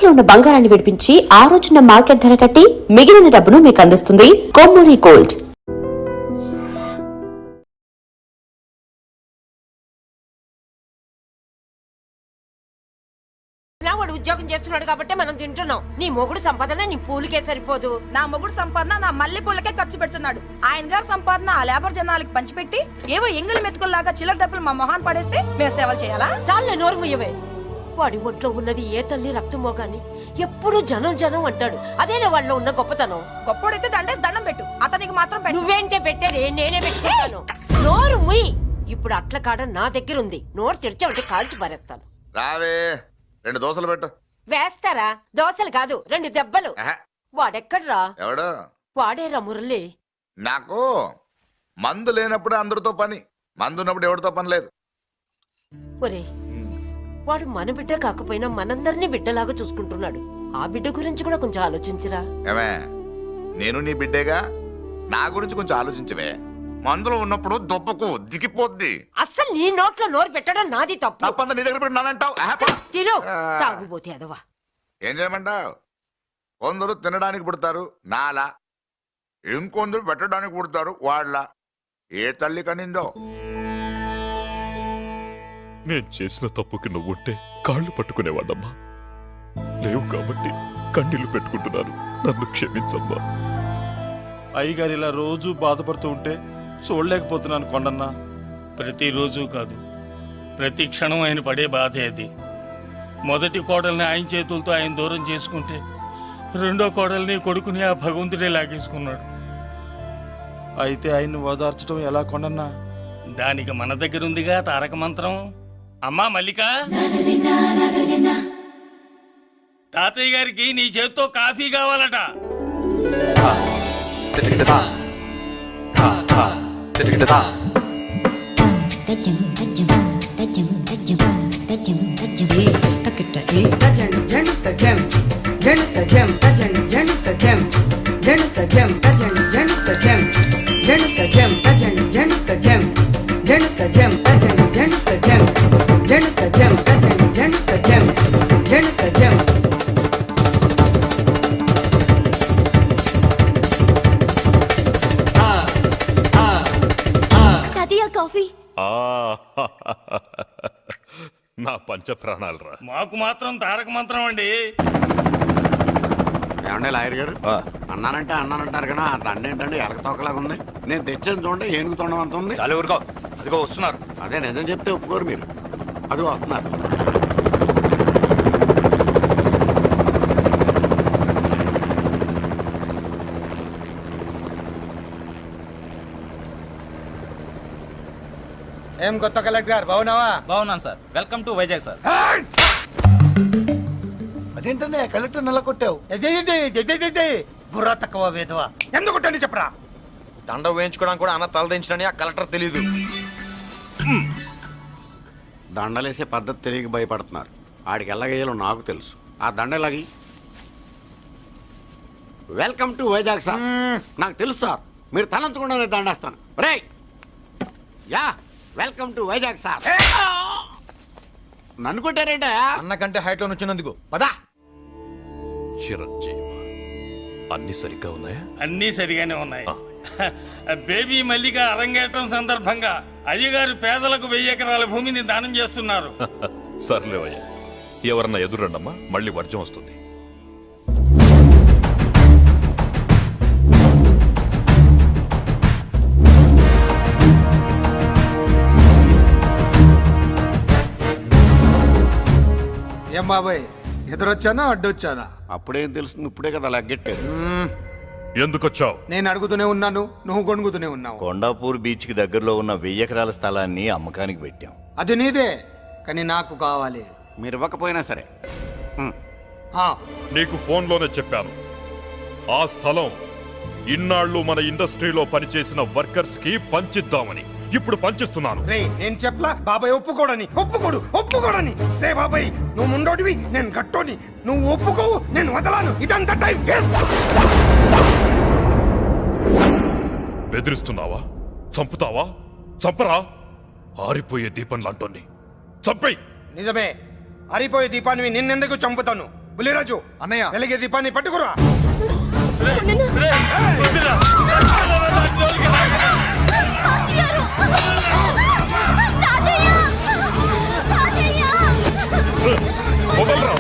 తాకట్లో ఉన్న బంగారాన్ని విడిపించి ఆ రోజున మార్కెట్ ధర కట్టి మిగిలిన డబ్బును మీకు అందిస్తుంది కొమ్మూరి గోల్డ్. వాడు ఉద్యోగం చేస్తున్నాడు కాబట్టి మనం తింటున్నాం. నీ మొగుడు సంపాదన నీ పూలకే సరిపోదు. నా మొగుడు సంపాదన నా మల్లె పూలకే ఖర్చు పెడుతున్నాడు. ఆయన గారి సంపాదన ఆ లేబర్ జనాలకి పంచిపెట్టి ఏవో ఎంగిలి మెతుకుల్లాగా చిల్లర డబ్బులు మా మొహాన్ పడేస్తే మేము సేవలు చేయాలా? చాలే నోరు ముయ్యవే. వాడి ఒంట్లో ఉన్నది ఏ తల్లి రక్తమో గాని ఎప్పుడు జనం జనం అంటాడు. అదేనా వాళ్ళలో ఉన్న గొప్పతనం. గొప్పోడైతే దండేసి దండం పెట్టు, అతనికి మాత్రం పెట్టు. నువ్వేంటే పెట్టేది? నేనే పెట్టుకుంటాను. నోరు ముయ్యి. ఇప్పుడు అట్ల కాడ నా దగ్గర ఉంది. నోరు తెరిచావంటే కాల్చి పారేస్తాను. రావే 2 దోశలు పెట్టు. వేస్తారా? దోశలు కాదు 2 దెబ్బలు. వాడెక్కడ్రా? ఎవడు? వాడేరా మురళి. నాకు మందు లేనప్పుడు అందరితో పని, మందు ఉన్నప్పుడు ఎవరితో పని లేదు. ఒరే, వాడు మన బిడ్డ కాకపోయినా మనందరినీ బిడ్డలాగా చూసుకుంటున్నాడు. ఆ బిడ్డ గురించి కూడా కొంచెం ఆలోచించరా. ఏమే, నేను నీ బిడ్డేగా, నా గురించి కొంచెం ఆలోచించవే. మందులో ఉన్నప్పుడు దొప్పకు దిగిపోద్ది. అస్సలు నీ నోట్లో నోరు పెట్టడం నాది తప్పు. తప్పంతా నీ దగ్గర పెట్టినానంటావు. తిను, తాగుబోతే అదవా. ఏం చేయమంటావు? కొందరు తినడానికి పుడతారు నాలా, ఇంకొందరు పెట్టడానికి పుడతారు వాళ్ళ. ఏ తల్లి కనిందో. నేను చేసిన తప్పుకి నువ్వుంటే కాళ్ళు పట్టుకునేవాడమ్మా. లేవు కాబట్టి కన్నీళ్లు పెట్టుకుంటున్నాను. నన్ను క్షమించమ్మా. అయ్యగారు ఇలా రోజు బాధపడుతూ ఉంటే చూడలేకపోతున్నాను కొండన్నా. ప్రతిరోజు కాదు, ప్రతి క్షణం ఆయన పడే బాధే అది. మొదటి కోడల్ని ఆయన చేతులతో ఆయన దూరం చేసుకుంటే రెండో కోడల్ని కొడుకుని ఆ భగవంతుడే లాగేసుకున్నాడు. అయితే ఆయన్ని ఓదార్చడం ఎలా కొండన్నా? దానికి మన దగ్గర ఉందిగా తారక మంత్రం. అమ్మా మల్లిక, తాతయ్య గారికి నీ చేత్తో కాఫీ కావాలట. నా పంచ ప్రాణాలు రా. మాకు మాత్రం తారక మంత్రం అండి. ఏమండే లాయర్ గారు, అన్నానంటే అన్నానంటారు కదా, ఆ దండ ఏంటంటే ఎలకతోకలాగా ఉంది. నేను తెచ్చేది చూడండి, ఏనుగు తొండం అంత ఉంది. చాలా ఊరుకో, అదిగో వస్తున్నారు. అదే నిజం చెప్తే ఒప్పుకోరు మీరు. అది వస్తున్నారు. ఏం కొత్త కలెక్టర్ బాగున్నావా? బాగున్నాను sir. Welcome to Vizag sir. అదేంటనే కలెక్టర్ నల్ల కొట్టావు? బుర్ర తక్కువ వేదవా, ఎందుకు కొట్టని చెప్పరా? దండ వేయించుకోవడానికి కూడా అన్న తలదించడని ఆ కలెక్టర్ తెలీదు. దండలేసే పద్ధతి తెలియక భయపడుతున్నారు. ఆడికి ఎలాగేయాలో నాకు తెలుసు. ఆ దండ ఎలాగి. Welcome to Vizag sir. నాకు తెలుసు సార్, మీరు తలంచకుండానే దండేస్తాను. రే యా, వెల్కమ్ టు వైజాగ్ సార్. నన్ను కొట్టారేంట? అన్నకంటే హైట్ లో వచ్చినందుకు పదా. చిరంజీవి, అన్ని సరిగ్గా ఉన్నాయా? అన్నీ సరిగానే ఉన్నాయి. బేబీ మల్లిక అరంగేట్రం సందర్భంగా అయ్యగారు పేదలకు 1000 ఎకరాల భూమిని దానం చేస్తున్నారు. సర్లేవయ్యా, ఎవరన్నా ఎదురండమ్మా, మళ్ళీ వర్జం వస్తుంది. ఏం బాబాయ్, ఎదురొచ్చానా అడ్డొచ్చానా? అప్పుడేం తెలుస్తుంది, ఇప్పుడే కదా లగ్గెట్టారు. ఎందుకొచ్చావు? నేను అడుగుతూనే ఉన్నాను, నువ్వు గొణుగుతూనే ఉన్నావు. కొండాపూర్ బీచ్ కి దగ్గరలో ఉన్న 1000 ఎకరాల స్థలాన్ని అమ్మకానికి పెట్టాం. అది నీదే, కానీ నాకు కావాలి. మీరు ఇవ్వకపోయినా సరే. నీకు ఫోన్లోనే చెప్పాను, ఆ స్థలం ఇన్నాళ్ళు మన ఇండస్ట్రీలో పనిచేసిన వర్కర్స్ కి పంచిద్దామని. ఇప్పుడు పంచిస్తున్నాను. రే, నేను చెప్పలా బాబాయ్ ఒప్పుకోడని. రే బాబాయ్, నువ్వు ముండోడివి, నేను గట్టోని. నువ్వు ఒప్పుకోవు, నేను వదలాను. ఇదంతా టైం వేస్ట్. బెదిరిస్తున్నావా? చంపుతావా? చంపరా? ఆరిపోయే దీపం లాంటోని చంపేయ్. నిజమే, ఆరిపోయే దీపాన్ని నిన్నెందుకు చంపుతాను? బుల్లిరాజు అన్నయ్య. వెలిగే దీపాన్ని పట్టుకురా. వదలరా.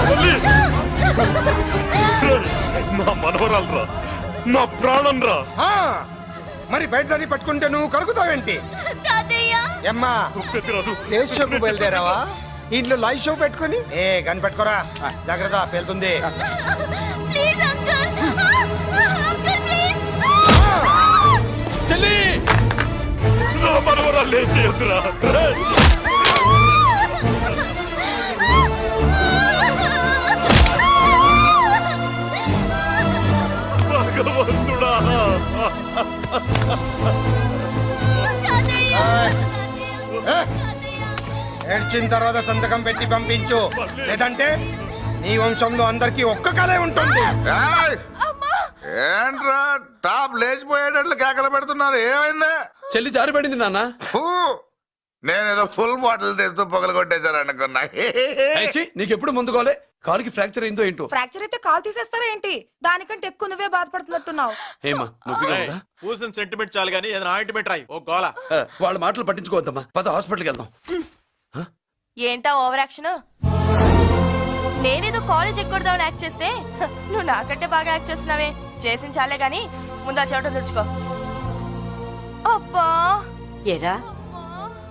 వదిలి. నా మనవరాలరా, నా ప్రాణం రా. ఆ, మరి బయట దాన్ని పట్టుకుంటే నువ్వు కలుగుతావేంటి? ఎమ్మా పెద్దరాజు. స్టేజ్ షోకు బయలుదేరావా? ఇంట్లో లైవ్ షో పెట్టుకుని ఏ గన్ పెట్టుకోరా, జాగ్రత్త పేలుతుంది. చెల్లి, నా మనవరాలు ఏం చేయొద్దురా. భగవంతుడా. ఏడ్చిన తర్వాత సంతకం పెట్టి పంపించు, లేదంటే నీ వంశంలో అందరికీ ఒక్క కళే ఉంటుంది. ఏయ్! ఏంట్రా టాప్ లేచిపోయేటట్లు కేకలు పెడుతున్నారు, ఏమైంది? చెల్లి జారిపడింది నాన్న. ఫూ! నేనేదో ఫుల్ బాటిల్ తెస్తూ పొగలు కొట్టేశారు అనుకున్నా. నీకెప్పుడు ముందుకోలే, కాలుకి ఫ్రాక్చర్ అయిందో ఏంటో. ఫ్రాక్చర్ అయితే కాల్ తీసేస్తారా ఏంటి? దానికంటే ఎక్కువ నువ్వే బాధపడుతున్నట్టున్నావు. ఏమా నొప్పిగా ఉందా? పూసిన సెంటిమెంట్ చాలు గానీ ఏదైనా ఆయింట్మెంట్ రాయి. ఓ గోల. వాళ్ళ మాటలు పట్టించుకోవద్దమ్మా, పద హాస్పిటల్కి వెళ్దాం. ఏంటా ఓవర్ యాక్షన్? నేనేదో కాలేజ్ ఎక్కడదామని యాక్ట్ చేస్తే నువ్వు నాకంటే బాగా యాక్ట్ చేస్తున్నావే. చేసిన చాలే గాని ముందు ఆ చెవిట తుడుచుకో. అబ్బా, ఏరా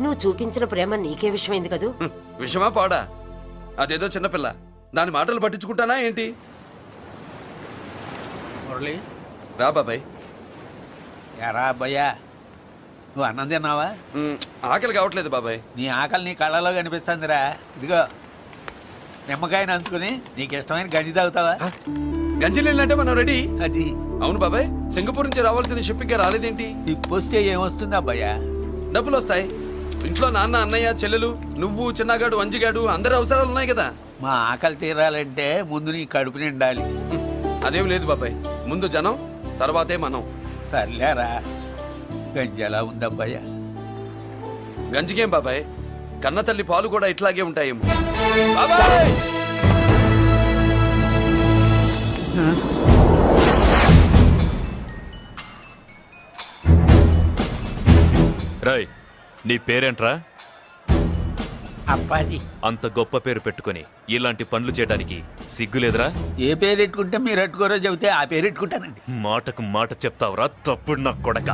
నువ్వు చూపించిన ప్రేమ నీకే విషయమైంది కదూ. విషమా పాడా? అదేదో చిన్నపిల్ల, దాని మాటలు పట్టించుకుంటానా ఏంటి? మురళి, రా బాబాయ్. ఎరా అబ్బాయ్యా, నువ్వు అన్నం తిన్నావా? ఆకలి కావట్లేదు బాబాయ్. నీ ఆకలి నీ కళ్ళలో కనిపిస్తుందిరా. ఇదిగో నిమ్మకాయని అంచుకుని నీకు ఇష్టమైన గంజి తాగుతావా? గంజి నీళ్ళంటే మనం రెడీ. అది అవును బాబాయ్, సింగపూర్ నుంచి రావాల్సిన షిప్పింగ్ రాలేదేంటి? తిప్పొస్తే ఏమొస్తుంది అబ్బాయ్యా? డబ్బులు వస్తాయి. ఇంట్లో నాన్న, అన్నయ్య, చెల్లెలు, నువ్వు, చిన్నగాడు, వంజిగాడు అందరి అవసరాలు ఉన్నాయి కదా. మా ఆకలి తీరాలంటే ముందు నీ కడుపు నిండాలి. అదేం లేదు బాబాయ్, ముందు జనం తర్వాతే మనం. సర్లేరా, గంజి ఎలా ఉంది అబ్బాయ్యా? గంజికేం బాబాయ్, కన్న తల్లి పాలు కూడా ఇట్లాగే ఉంటాయేమో. బాబాయ్ రాయ్, నీ పేరేంట్రా? అప్పాజీ. అంత గొప్ప పేరు పెట్టుకొని ఇలాంటి పనులు చేయడానికి సిగ్గులేదురా? ఏ పేరు ఎట్టుకుంటే మీరు ఎట్టుకోరో చెబితే ఆ పేరు ఎట్టుకుంటానండి. మాటకు మాట చెప్తావురా తప్పుడు నా కొడక.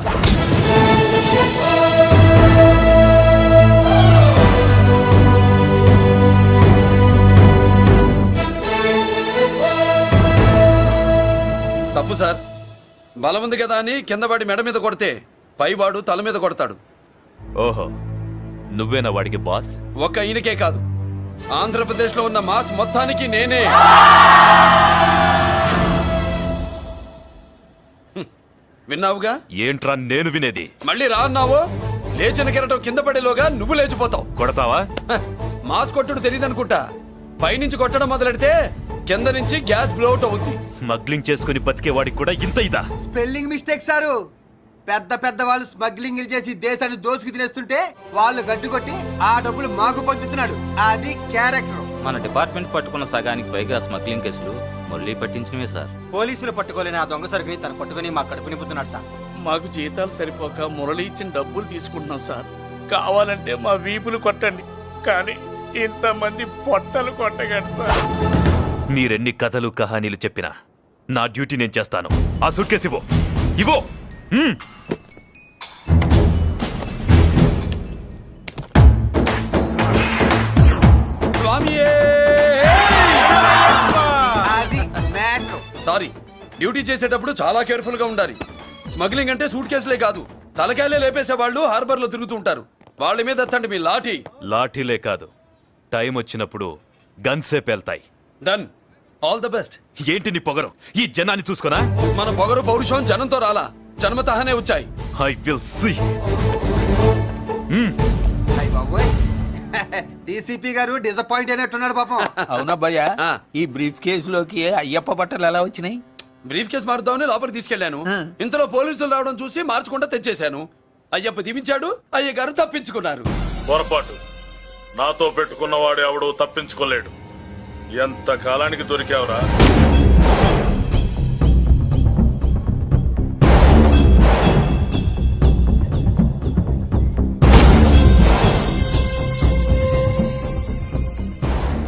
తప్పు సార్, బలం ఉంది కదా అని కింద వాడి మెడ మీద కొడితే పైవాడు తల మీద కొడతాడు. ఓహో, నువ్వేనా వాడికి బాస్? ఒక్క ఈయనకే కాదు, ఆంధ్రప్రదేశ్ లో ఉన్న మాస్ మొత్తానికి నేనే. విన్నావుగా? ఏంట్రా నేను వినేది? మళ్ళీ రా అన్నావు, లేచిన కెరటం కింద పడేలోగా నువ్వు లేచిపోతావు. కొడతావా? మాస్ కొట్టుడు తెలియదనుకుంటా. పైనుంచి కొట్టడం మొదలెడితే కింద నుంచి గ్యాస్ బ్లౌట్ అవుద్ది. స్మగ్లింగ్ చేసుకుని బతికే వాడికి కూడా ఇంత ఇదా? Spelling mistake sir. పెద్ద పెద్ద వాళ్ళు స్మగ్లింగ్ చేసి దేశాన్ని దోచుకు తినేస్తుంటే వాళ్ళు గడ్డుకొట్టి ఆ డబ్బులు మాకు పంచుతున్నాడు. అది క్యారెక్టర్. మన డిపార్ట్మెంట్ పట్టుకున్న సగానికి పైగా స్మగ్లింగ్ కేసులు మురళి పట్టించినవే సార్. పోలీసులు పట్టుకోలేని ఆ దొంగ సరుకుని తను పట్టుకుని మా కడుపు నింపుతున్నాడు సార్. మాకు జీతాలు సరిపోక మురళి ఇచ్చిన డబ్బులు తీసుకుంటున్నాం సార్. కావాలంటే మా వీపులు కొట్టండి, కానీ ఇంతమంది పొట్టలు కొట్టగండి. మీరెన్ని కథలు కహానీలు చెప్పినా నా డ్యూటీ నేను చేస్తాను. ఆ సూట్ కేసు ఇవ్వు. ఇవ్వు. అది మ్యాటర్. సారీ, డ్యూటీ చేసేటప్పుడు చాలా కేర్ఫుల్ గా ఉండాలి. స్మగ్లింగ్ అంటే సూట్ కేసులే కాదు, తలకాయలే లేపేసే వాళ్ళు హార్బర్ లో తిరుగుతూ ఉంటారు. వాళ్ళ మీద ఎత్తండి మీ లాఠీ. లాఠీలే కాదు, టైం వచ్చినప్పుడు గన్సే పేల్తాయి. డన్. All the best. ఏంటి నీ పొగరు? ఈ జనాన్ని చూసుకోనా? మన పొగరు పౌరుషం జనంతో రాలా, జన్మతహనే వచ్చాయి. I will see. డీసీపీ గారు డిసప్పాయింట్ అయినట్టున్నాడు పాపం. అవునబ్బయ్యా, ఈ బ్రీఫ్ కేసులోకి అయ్యప్ప బట్టలు ఎలా వచ్చినాయి? బ్రీఫ్ కేసు మారుద్దామని లోపలికి తీసుకెళ్లాను. ఇంతలో పోలీసులు రావడం చూసి మార్చకుండా తెచ్చేశాను. అయ్యప్ప దీవించాడు, అయ్య గారు తప్పించుకున్నారు. పొరపాటు. నాతో పెట్టుకున్నవాడు ఎవడు తప్పించుకోలేడు. ఎంత కాలానికి దొరికావురా?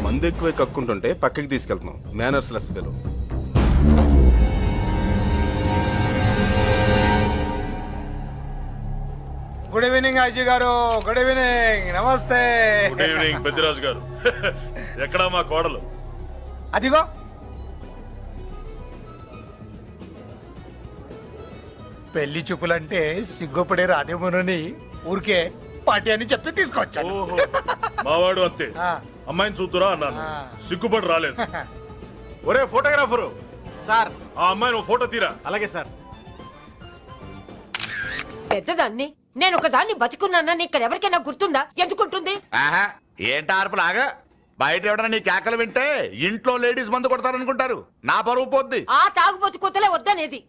మందు ఎక్కువ కక్కుంటుంటే పక్కకి తీసుకెళ్తున్నాం. Manners less fellow. Good evening Ajay garu. Good evening. నమస్తే. Good evening Peddiraju garu. ఎక్కడా మా కోడలు? అదిగో పెళ్లి చూపులంటే సిగ్గుపడే రాధేమునని ఊరికే పార్టీ అని చెప్పి తీసుకొచ్చాను. ఓహో, మావాడు అంతే. ఆ. అమ్మాయిని చూద్దురా అన్నాను, ఆ. సిగ్గుపడి రాలేదు. ఒరే ఫోటోగ్రాఫరు, సార్ ఆ అమ్మాయిని ఓ ఫోటో తీరా. అలాగే సార్. పెద్దదాన్ని నేను ఒక దాన్ని బతికున్నానని ఇక్కడ ఎవరికైనా గుర్తుందా? ఎందుకుంటుంది? ఆహా, ఏంటి ఆర్పులాగా? బయట ఎవడన్నా నీ కేకలు వింటే ఇంట్లో లేడీస్ మందు కొడతారనుకుంటారు. నా పరువు పోద్ది. ఆ తాగుబోతు కూతలే వద్దనేది.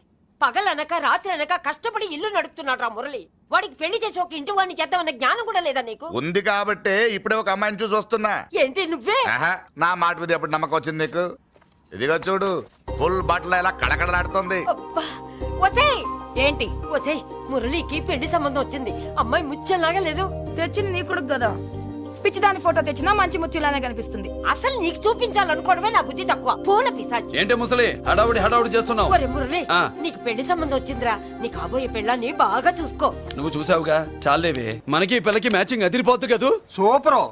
పగలనక రాత్రి అనక కష్టపడి ఇల్లు నడుపుతున్నాడు రా మురళి. వాడికి పెళ్లి చేసి ఒక ఇంటి వాడిని చేద్దామన్న జ్ఞానం కూడా లేదా నీకు? ఉంది కాబట్టే ఇప్పుడే ఒక అమ్మాయిని చూసి వస్తున్నా. ఏంటి నువ్వే? ఆహా, నా మాట మీద ఎప్పుడు నమ్మకం వచ్చింది నీకు? ఇదిగో చూడు, ఫుల్ బట్టలు ఎలా కడకడలాడుతుంది. అబ్బా, వసేయ్. ఏంటి వసేయ్, మురళికి పెళ్లి సంబంధం వచ్చింది. అమ్మాయి ముచ్చల్లాగా లేదు. తెచ్చింది నీ కొడుకు కదా. పిచ్చిదాని ఫోటో తెచ్చినా మంచి ముత్యులానే కనిపిస్తుంది. అసలు నీకు చూపించాలనుకోవడమే నా బుద్ధి తక్కువ. పూల పిశాచి. ఏంటి ముసలి హడావుడి చేస్తున్నావు? ఒరే మురళి, ఆ. నీకు పెళ్లి సంబంధం వచ్చిందిరా. నీ కాబోయే పెళ్ళాన్ని బాగా చూసుకో. నువ్వు చూసావుగా, చాలేవే. మనకి ఈ పిల్లకి మ్యాచింగ్ అదిరిపోద్దు కదూ. సూపరు.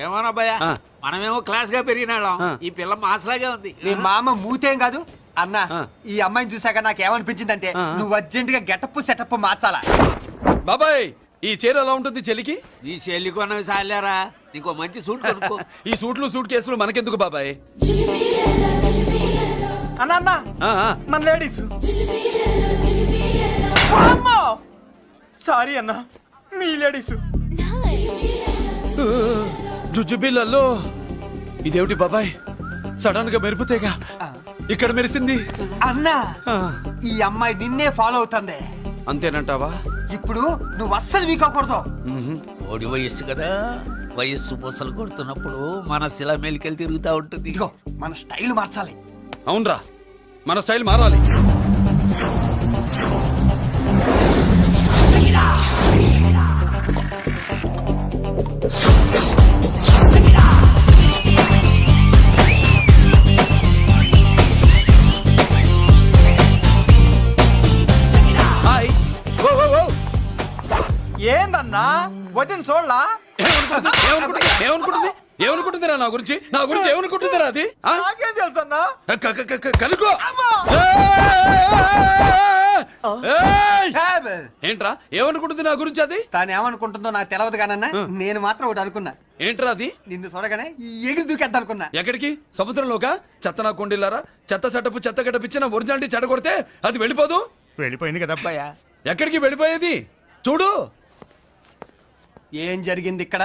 ఏమన్నా భయ, ఆ. మనమేమో క్లాస్ గా పెరిగినాళ్ళం. ఆ. ఈ పిల్ల మాసలాగే ఉంది. నీ మామ మూతేం కాదు అన్నా. ఆ. ఈ అమ్మాయిని చూసాక నాకేమనిపించిందంటే ఆ. నువ్వు అర్జెంట్ గా గెటప్ సెటప్ మార్చాలా. బాబాయ్, ఈ చీర ఎలా ఉంటుంది చెలికి? నీ చెల్లి కొన్నవి సాలేరా, నీకు మంచి సూట్ కొనుక్కో. ఈ సూట్లు సూట్ కేసులు మనకెందుకు బాబాయ్? అన్న ఆ, ఆ. మన లేడీస్. సారీ అన్న, మీ లేడీస్. జుజుబిళ్ళల్లో ఇదేమిటి బాబాయ్? సడన్ గా మెరుపుతేగా ఇక్కడ మెరిసింది. అన్నా, ఆ, ఈ అమ్మాయి నిన్నే ఫాలో అవుతుంది. అంతేనంటావా? ఇప్పుడు నువ్వు అస్సలు వీక్ అవ్వకూడదు. కోడి వయస్సు కదా, వయస్సు పూసలు కొడుతున్నప్పుడు మన శిల మెలికలు తిరుగుతూ ఉంటుంది. ఇదిగో మన స్టైల్ మార్చాలి. అవునరా, మన స్టైల్ మారాలి. హాయ్. ఓ, ఓ, ఓ. ఏందన్నా వదిన చూడలా? ఏమనుకుంటుందిరా నా గురించి? ఏమనుకుంటుందిరా అది? ఆ? నాకేం తెలుసు అన్నా? కనుకో. ఏయ్! ఏంట్రా ఏమనుకుంటుంది నా గురించి అది? తాను ఏమనుకుంటుందో నాకు తెలియదు కానన్నా, నేను మాత్రం ఒకటి అనుకున్నా. ఏంట్రా అది? నిన్ను చూడగానే ఎగిరి దూకేద్దాం అనుకున్నా. ఎక్కడికి? సముద్రంలోకా? చెత్త నా కొండిల్లారా, చెత్త సెటప్ చెత్త గడపిచ్చిన ఒరిజినాలిటీ చెడగొడితే అది వెళ్ళిపోదు. వెళ్ళిపోయింది కదా అబ్బాయి. ఎక్కడికి వెళ్ళిపోయేది? చూడు ఏం జరిగింది ఇక్కడ.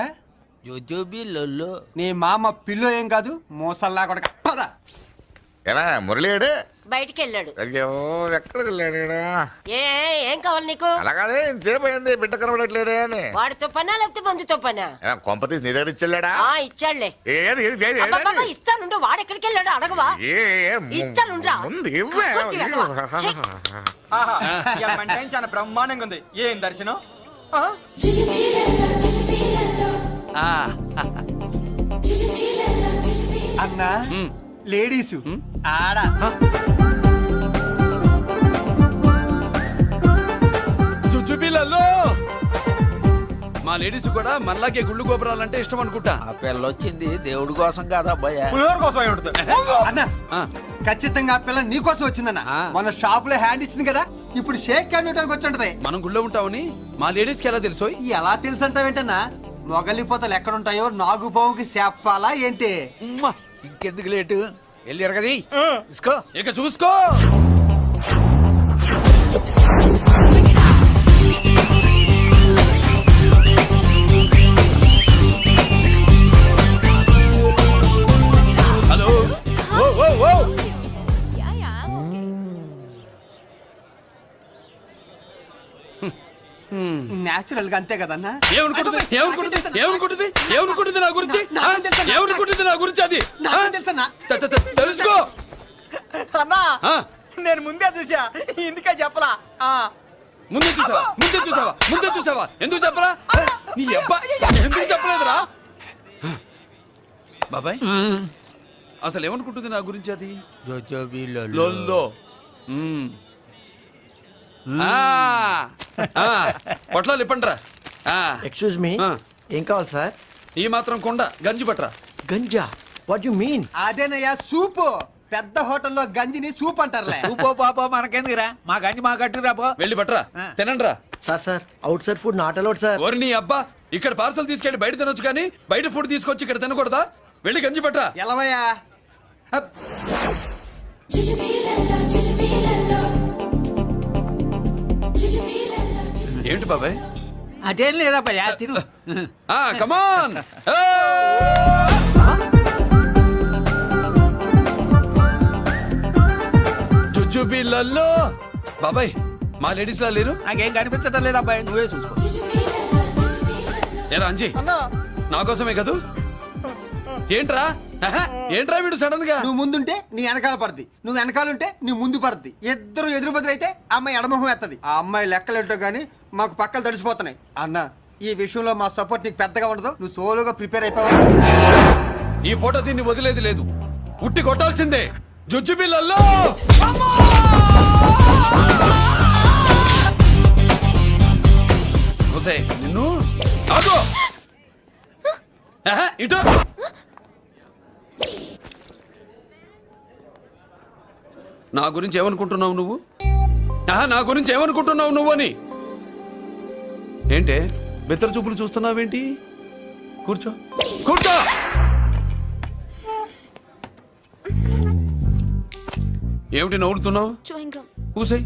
జోజోబిళ్ళల్లో నీ మామ పిల్లో ఏం కాదు, మోసల్లా కొడక. పద. ఎలా మురళీడు? బయటికి వెళ్ళాడు. అయ్యో, ఎక్కడికి వెళ్ళాడు ఈడు? ఏం కావాలి నీకు? అలాగదే ఇంతసేపు అయింది, బిడ్డ కనబడట్లేదే అని. వాడితో పనా లేకపోతే మందుతో పనా? కొంప తీసి నీ దగ్గర ఇచ్చాడా? ఆ, ఇచ్చాడులే. ఏది ఏది ఏది అబ్బబ్బబ్బ, ఇస్తానుండు. వాడు ఎక్కడికి వెళ్ళాడు అడగవా? ఇస్తానుండ్రా. ముందు ఇవ్వే. కొద్ది వెధవ. ఛీ. చాలా బ్రహ్మాండంగా ఉంది. ఏం దర్శనం? అన్నా, లేడీసు ఆడ. చుచ్చుపిల్లల్లో మా లేడీస్ కూడా మనలాగే గుళ్ళు గోపురాలంటే ఇష్టం అనుకుంటా. ఆ పిల్ల వచ్చింది దేవుడి కోసం కాదా భయ. అన్నా, ఖచ్చితంగా ఆ పిల్ల నీకోసం వచ్చిందన్న. మన షాప్ లో హ్యాండ్ ఇచ్చింది కదా, ఇప్పుడు షేక్ హ్యాండ్ ఇవ్వడానికి వచ్చి ఉంటది. మనం గుళ్ళో ఉంటామని మా లేడీస్ కి ఎలా తెలుసు? ఎలా తెలుసు అంటావేంటన్నా? మొగలిపోతలు ఎక్కడుంటాయో నాగుబావుకి చెప్పాలా ఏంటి? ఇంకెందుకు లేటు, వెళ్ళారు కదా తీసుకో. ఇక చూసుకో. హలో. ఓ, ఓ, ఓ. నేచురల్ గా అంతే కదన్నా. ఏమనుకుంటుంది నా గురించి? ఏమనుకుంటుంది నా గురించి? అది తెలుసన్నా. తెలుసుకో అన్నా ఆ, నేను ముందే చూసా, ఇందుకే చెప్పలా. ముందే చూసావా? ఎందుకు చెప్పరా? నీ అబ్బా ఎందుకు చెప్పలేదురా? బాబాయ్ అసలు ఏమనుకుంటుంది నా గురించి? అది లొల్లో. పొట్లాలు ఇప్పండిరా. ఎక్స్క్యూజ్ మీ, ఏం కావాలి సార్? ఈ మాత్రం కొండ గంజి పట్రా. గంజా? What you mean? అదేనయ్యా సూపు. పెద్ద హోటల్లో గంజిని సూప్ అంటారులే. ఊపో పాపో మనకెందుకురా, మా గంజి మా గట్టు రాపో. వెళ్ళి పట్రా, తినండి రా. Sir out side food not allowed sir. ఓరి నీ అబ్బా, ఇక్కడ పార్సల్ తీసుకెళ్ళి బయట తినొచ్చు కానీ బయట ఫుడ్ తీసుకొచ్చి ఇక్కడ తినకూడదా? వెళ్ళి గంజి పట్రా. ఎలవయ్యా. హప్. ఏంటి బాబాయ్? అదేం లేదా భయ్యా, తిను. కమాన్. జుజుబిళ్ళల్లో బాబాయ్ మా లేడీస్ లా లేరు? నాకేం కనిపించడం లేదా అబ్బాయి, నువ్వే చూసుకో. ఏరా అంజీ, నా కోసమే కదూ? ఏంట్రా ఏంట్రా వీడు సడన్ గా? నువ్వు ముందుంటే నీ వెనకాల పడుద్ది, నువ్వు వెనకాలంటే నీ ముందు పడుద్ది. ఇద్దరు ఎదురు బదులైతే అమ్మాయి ఎడమొహం ఎత్తది. ఆ అమ్మాయి లెక్కలేంటో గానీ మాకు పక్కలు తడిసిపోతున్నాయి. అన్న ఈ విషయంలో మా సపోర్ట్ నీకు పెద్దగా ఉండదు. నువ్వు సోలోగా ప్రిపేర్ అయిపోవాలి. ఈ పూట దీన్ని వదిలేది లేదు, ఉట్టి కొట్టాల్సిందే. జుజుబిళ్ళల్లో నిన్ను ఆగు. ఇటు నా గురించి ఏమనుకుంటున్నావు నువ్వు? నా గురించి ఏమనుకుంటున్నావు నువ్వు అని? ఏంటే బెత్తర చూపులు చూస్తున్నావేంటి? కూర్చో. ఏమిటి నవ్వుతున్నావు? కూసాయి.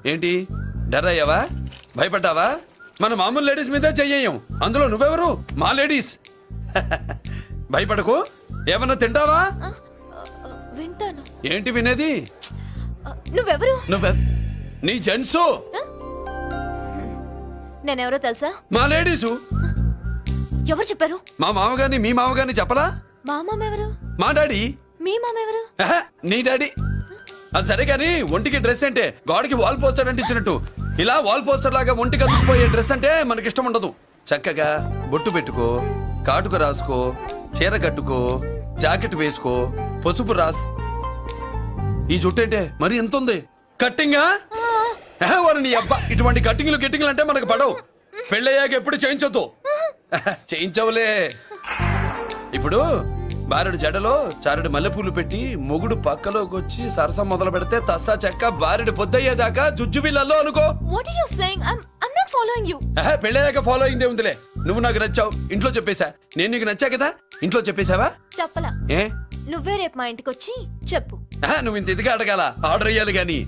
ఏంటి డర్ అయ్యావా? భయపడ్డావా? మన మామూలు లేడీస్ మీదే చెయ్యం, అందులో నువ్వెవరు? మా లేడీస్. భయపడకు. ఏమన్నా తింటావా? వింటాను. ఏంటి వినేది? నువ్వెవరు? నీ జెంట్సు. నేనెవరో తెలుసా? మా లేడీసు. ఎవరు చెప్పారు? మా మామగారిని మీ మామగారిని చెప్పలా? మా మామ ఎవరు? మా డాడీ. మీ మామ ఎవరు? నీ డాడీ. అది సరే కానీ ఒంటికి డ్రెస్ అంటే గోడకి వాల్ పోస్టర్ అంటే ఇచ్చినట్టు ఇలా వాల్ పోస్టర్ లాగా ఒంటికి అందుకుపోయే డ్రెస్ అంటే మనకి ఇష్టం ఉండదు. చక్కగా బొట్టు పెట్టుకో, కాటుక రాసుకో, చీర కట్టుకో, జాకెట్ వేసుకో, పసుపు రాస్. ఈ జుట్టు అంటే మరి ఎంత ఉంది? కట్టింగా? వారు నీ అబ్బా, ఇటువంటి కట్టింగ్లు అంటే మనకు పడవు. పెళ్ళయ్యాక ఎప్పుడు చేయించొద్దు. చేయించవులే. ఇప్పుడు బారెడు జడలో చారెడు మల్లెపూలు పెట్టి మొగుడు పక్కలోకి వచ్చి సరసం మొదలు పెడితే తస్సా చెక్క బారెడు పొద్దయ్యేదాకా జుజుబిళ్ళల్లో అనుకో. What are you saying? I'm not following you. పెళ్ళయ్యాక ఫాలో అయిందే ఉందిలే. నువ్వు నాకు నచ్చావు, ఇంట్లో చెప్పేశా. నేను నీకు నచ్చా కదా, ఇంట్లో చెప్పేశావా? చెప్పలా. ఏ నువ్వే రేపు మా ఇంటికి వచ్చి చెప్పు. నువ్వు ఇంత ఇదిగా అడగాల, ఆర్డర్ అయ్యాలి గాని.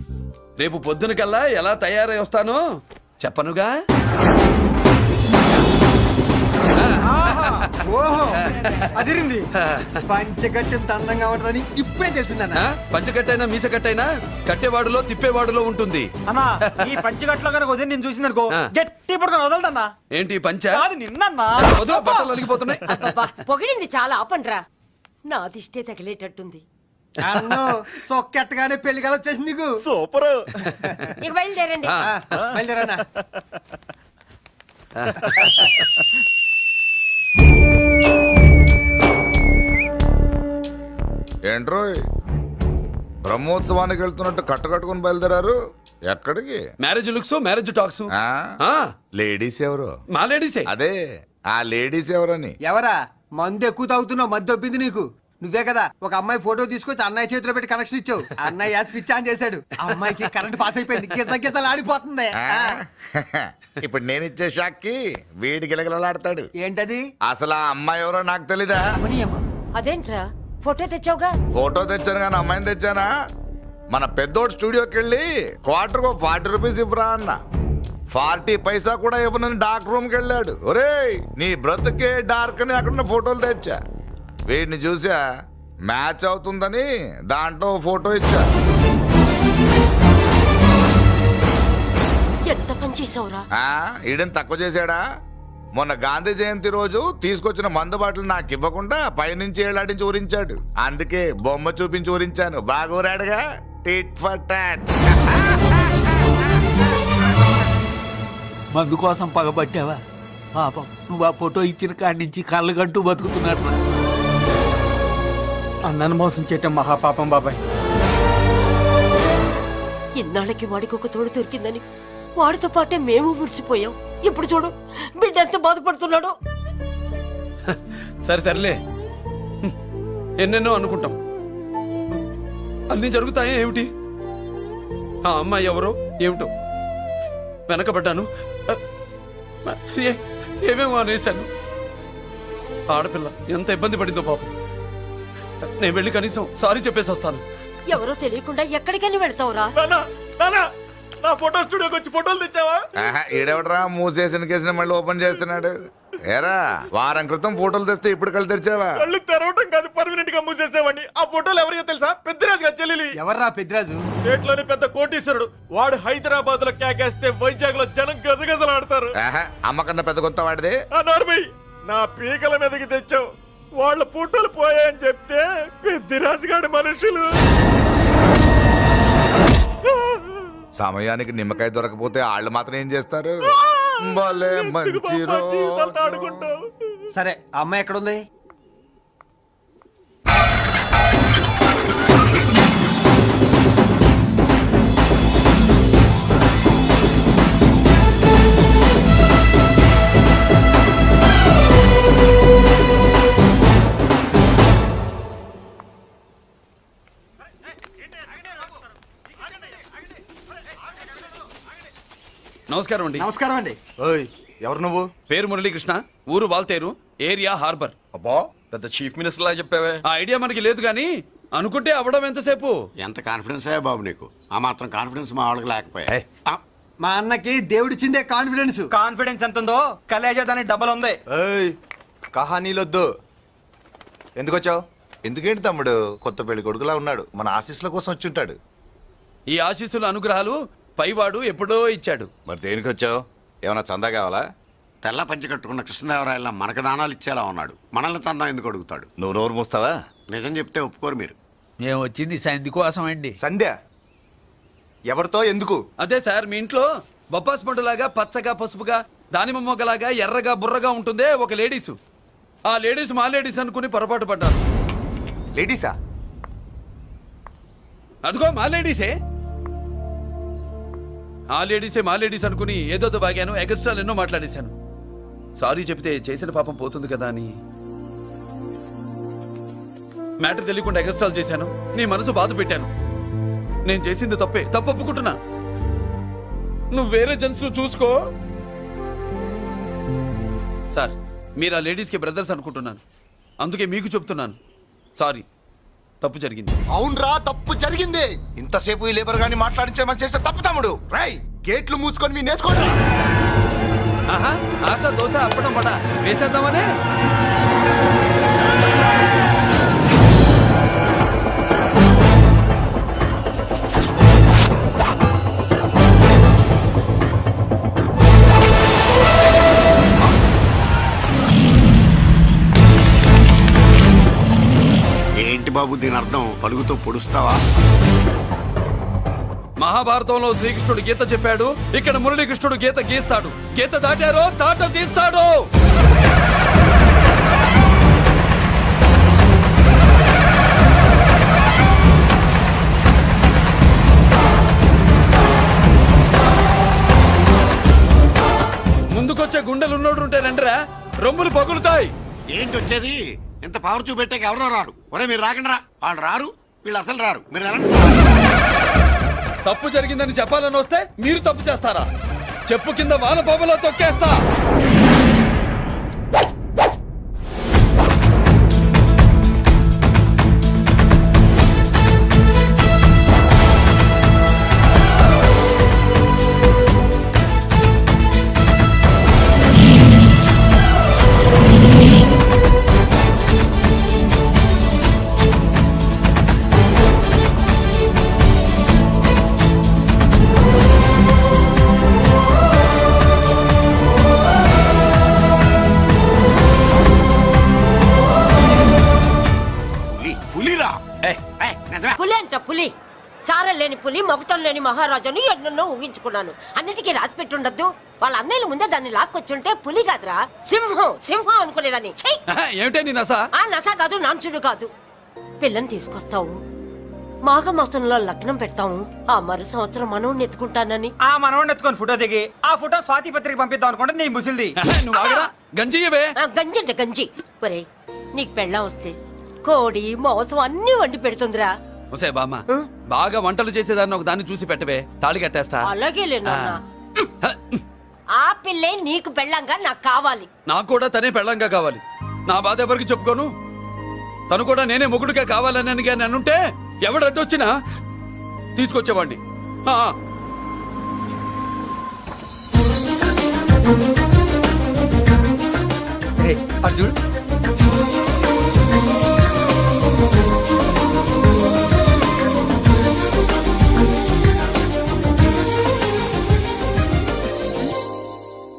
రేపు పొద్దున కల్లా ఎలా తయారై వస్తానో చెప్పనుగా. ఓహో అదిరింది. పంచగట్టెంత అందంగా ఉంటుందని ఇప్పుడే తెలిసిందన్న. పంచకట్టైనా మీసకట్టైనా కట్టేవాడులో తిప్పేవాడులో ఉంటుంది. అన్నా ఈ పంచగట్లో కనుక వదిలి నేను చూసిందనుకో గట్టి పడుకొని వదలదన్నా. ఏంటి పంచ? అది నిన్నన్నా. వదిలే, బట్టలు అలిగిపోతున్నాయి. పొగిడింది చాలా ఆపండ్రా, నా దిష్టే తగిలేటట్టుంది. అన్ను సొక్కెట్టగానే పెళ్లి కల వచ్చేసింది నీకు. సూపర్. ఇక బయలుదేరండి. బయలుదేరన్నా. ఏంట్రోయ్ బ్రహ్మోత్సవానికి వెళ్తున్నట్టు కట్టుకొని బయలుదేరారు? ఎక్కడికి? Marriage looks, marriage talks. Ladies ఎవరు? మా లేడీసే. అదే ఆ లేడీస్ ఎవరని. ఎవరా? మందు ఎక్కువ తాగుతున్నావు, మధ్య ఒప్పింది నీకు. నువ్వే కదా ఒక అమ్మాయి ఫోటో తీసుకొచ్చి అన్నయ్య చేతిలో పెట్టి కనెక్షన్ ఇచ్చావు. అన్నయ్య స్విచ్ ఆన్ చేశాడు, అమ్మాయికి కరెంట్ పాస్ అయిపోయింది, గిజలు ఆడిపోతుంది. ఇప్పుడు నేను ఇచ్చే షాక్కి వీడి గిలగిలలాడతాడు. ఏంటది? అసలు ఆ అమ్మాయి ఎవరో నాకు తెలీదా? అదేంట్రా ఫోటో తెచ్చావుగా? ఫోటో తెచ్చాను కానీ అమ్మాయిని తెచ్చానా? మన పెద్దోడు స్టూడియోకి వెళ్ళి క్వార్టర్కు 40 రూపీస్ ఇవ్వరా అన్న. 40 పైసా కూడా ఇవ్వనని డార్క్ రూమ్కి వెళ్ళాడు. ఒరేయ్ నీ బ్రతుకే డార్క్ అని అక్కడ ఫోటోలు తెచ్చా. వీడిని చూసా మ్యాచ్ అవుతుందని దాంట్లో ఫోటో ఇచ్చా. ఎంత పని చేసావురా? ఈడని తక్కువ చేశాడా? మొన్న గాంధీ జయంతి రోజు తీసుకొచ్చిన మందు బాటలు నాకు ఇవ్వకుండా పైనుంచి ఏలాడించి ఊరించాడు. అందుకే బొమ్మ చూపించి ఊరించాను. బాగా ఊరాడుగా. Tit for tat. మందు కోసం పగబట్టావా? పాపం నువ్వు ఆ ఫోటో ఇచ్చిన కాడి నుంచి కళ్ళగంటూ బతుకుతున్నట్రా. అందరిని మోసం చేయటం మహాపాపం బాబాయ్. ఇన్నాళ్ళకి వాడికి ఒక తోడు దొరికిందని వాడితో పాటే మేము మురిసిపోయాం. ఇప్పుడు చూడు బిడ్డ ఎంత బాధపడుతున్నాడో. సరే తరలే, ఎన్నెన్నో అనుకుంటాం, అన్నీ జరుగుతాయా ఏమిటి? ఆ అమ్మాయి ఎవరో ఏమిటో వెనకబడ్డాను, ఏమేమో అనేశాను. ఆడపిల్ల ఎంత ఇబ్బంది పడిందో పాపం. నేను వెళ్ళి కనీసం సారీ చెప్పేసి వస్తాను. ఎవరో తెలియకుండా ఎక్కడికైనా వెళ్తావురా? నా ఫోటో స్టూడియోకి వచ్చి ఫోటోలు తెచ్చావా? ఈడెవడరా మూసేసిన కేసుని మళ్ళీ ఓపెన్ చేస్తున్నాడు? ఏరా వారం క్రితం ఫోటోలు తెస్తే ఇప్పుడు కళ్ళు తెరిచావా? కళ్ళు తెరవటం కాదు, పర్మనెంట్ గా మూసేసేవాడిని. ఆ ఫోటోలు ఎవరియో తెలుసా? పెద్దరాజు గారి చెల్లెలి. ఎవర్రా పెద్దరాజు? స్టేట్లోని పెద్ద కోటీశ్వరుడు. వాడు హైదరాబాద్ లో కేకేస్తే వైజాగ్ లో జనం గజగజలాడతారు. అమ్మకన్నా పెద్ద కొత్త వాడిది. ఆ నార్మల్ నా పీకల మీదకి తెచ్చావు. వాళ్ళ ఫోటోలు పోయాయని చెప్తే పెద్దిరాజు గారి మనుషులు. సమయానికి నిమ్మకాయ దొరకపోతే వాళ్ళు మాత్రం ఏం చేస్తారు? భలే మంచి జీవితాలతో ఆడుకుంటావు. సరే ఆ అమ్మాయి ఎక్కడుంది? నమస్కారం అండి. నమస్కారం అండి. ఓయ్ ఎవరు నువ్వు? పేరు మురళీకృష్ణ, ఊరు వాల్తేరు, ఏరియా హార్బర్. అబ్బా పెద్ద చీఫ్ మినిస్టర్ లా చెప్పావే. ఆ ఐడియా మనకి లేదు కానీ అనుకుంటే అవ్వడం ఎంతసేపు? ఎంత కాన్ఫిడెన్స్ అయ్యా బాబు నీకు? ఆ మాత్రం కాన్ఫిడెన్స్ మా వాళ్ళకి లేకపోయా? మా అన్నకి దేవుడిచ్చిందే కాన్ఫిడెన్స్. కాన్ఫిడెన్స్ ఎంత ఉందో కలేజా దాని డబల్ ఉంది. కహానీలొద్దు. ఎందుకు వచ్చావు? ఎందుకేంటి తమ్ముడు? కొత్త పెళ్లి కొడుకులా ఉన్నాడు. మన ఆశీస్సుల కోసం వచ్చి ఉంటాడు. ఈ ఆశీస్సుల అనుగ్రహాలు పైవాడు ఎప్పుడో ఇచ్చాడు. మరి దేనికి వచ్చావు? ఏమైనా చందా కావాలా? తెల్ల పంచి కట్టుకున్న కృష్ణదేవరాయల మనకు దానాలు ఇచ్చేలా ఉన్నాడు. మనల్ని చందా ఎందుకు అడుగుతాడు? నువ్వు నోరు మూస్తావా? నిజం చెప్తే ఒప్పుకోరు మీరు. మేము వచ్చింది సంధి కోసం అండి. సంధ్య ఎవరితో ఎందుకు? అదే సార్, మీ ఇంట్లో బొప్పాస్ పండులాగా పచ్చగా పసుపుగా దానిమ్మ మొగ్గలాగా ఎర్రగా బుర్రగా ఉంటుందే ఒక లేడీసు. ఆ లేడీస్ మా లేడీస్ అనుకుని పొరపాటు పడ్డారు. లేడీసా? అదిగో మా లేడీసే. ఆ లేడీసే మా లేడీస్ అనుకుని ఏదో బాగాను, ఎగస్ట్రాలు ఎన్నో మాట్లాడేశాను. సారీ చెప్తే చేసిన పాపం పోతుంది కదా అని మ్యాటర్ తెలియకుండా ఎగస్ట్రాలు చేశాను. నీ మనసు బాధ పెట్టాను. నేను చేసింది తప్పే, తప్పు ఒప్పుకుంటున్నా. నువ్వు వేరే జెంట్స్ చూసుకో. సార్, మీరు ఆ లేడీస్కి బ్రదర్స్ అనుకుంటున్నాను, అందుకే మీకు చెప్తున్నాను. సారీ, తప్పు జరిగింది. అవునరా, తప్పు జరిగింది. ఇంతసేపు ఈ లేబర్ గాని మాట్లాడించేమని చేస్తే తప్పు తమ్ముడు. రై గేట్లు మూసుకొని మీ నేర్చుకోండి. ఆహా, ఆశ దోశ అప్పడం పడ వేసేద్దామనే. ఏంటి బాబు దీని అర్థం? పలుగుతో పొడుస్తావా? మహాభారతంలో శ్రీకృష్ణుడు గీత చెప్పాడు, ఇక్కడ మురళీకృష్ణుడు గీత గీస్తాడు. గీత దాటారో తాట తీస్తాడు. ముందుకొచ్చే గుండెలున్నోడు ఉంటే రండిరా, రొమ్ములు పగులుతాయి. ఏంటి వచ్చేది? ఇంత పవర్ చూపెట్టాక ఎవరో రారు. ఒరే మీరు రాకండి రా. వాళ్ళు రారు, వీళ్ళు అసలు రారు. మీరు ఎలా? తప్పు జరిగిందని చెప్పాలని వస్తే మీరు తప్పు చేస్తారా? చెప్పు కింద వాన బాబులో తొక్కేస్తా. పులి, చారం లేని పులి, మొగటం లేని మహారాజుని ఎన్నెన్నో ఊహించుకున్నాను. అన్నిటికీ రాసి పెట్టుండద్దు. వాళ్ళ అన్నయ్యల ముందే దాన్ని లాక్కొచ్చుంటే పులి కాదురా, సింహం సింహం అనుకునేదాన్ని. ఛీ! ఏమిటే నీ నస? ఆ నస కాదు, నాంచుడు కాదు. పిల్లని తీసుకొస్తావు, మాఘమాసంలో లగ్నం పెడతాము, ఆ మరు సంవత్సరం మనవుని ఎత్తుకుంటానని. ఆ మనవాడిని ఎత్తుకొని ఫోటో దిగి ఆ ఫోటో స్వాతి పత్రిక పంపిద్దాం అనుకుంటే నీ ముసిల్ది. నువ్వు ఆగరా, గంజి ఇవే. గంజి అంటే గంజి. ఒరే, నీకు పెళ్ళం వస్తే కోడి మాంసం అన్ని వండి పెడుతుందిరా. ఒసే బామ్మ, బాగా వంటలు చేసేదాన్ని ఒక దాన్ని చూసి పెట్టవే, తాళి కట్టేస్తా. అలాగే లేనా? ఆ పిల్లే నీకు పెళ్ళంగా నాకు కావాలి. నాకు కూడా తనే పెళ్ళంగా కావాలి. నా బాధ ఎవరికి చెప్పుకోను. తను కూడా నేనే మొగుడుగా కావాలని కానీ అనుంటే ఎవడు అడ్డొచ్చినా తీసుకొచ్చేవాడిని. అర్జున్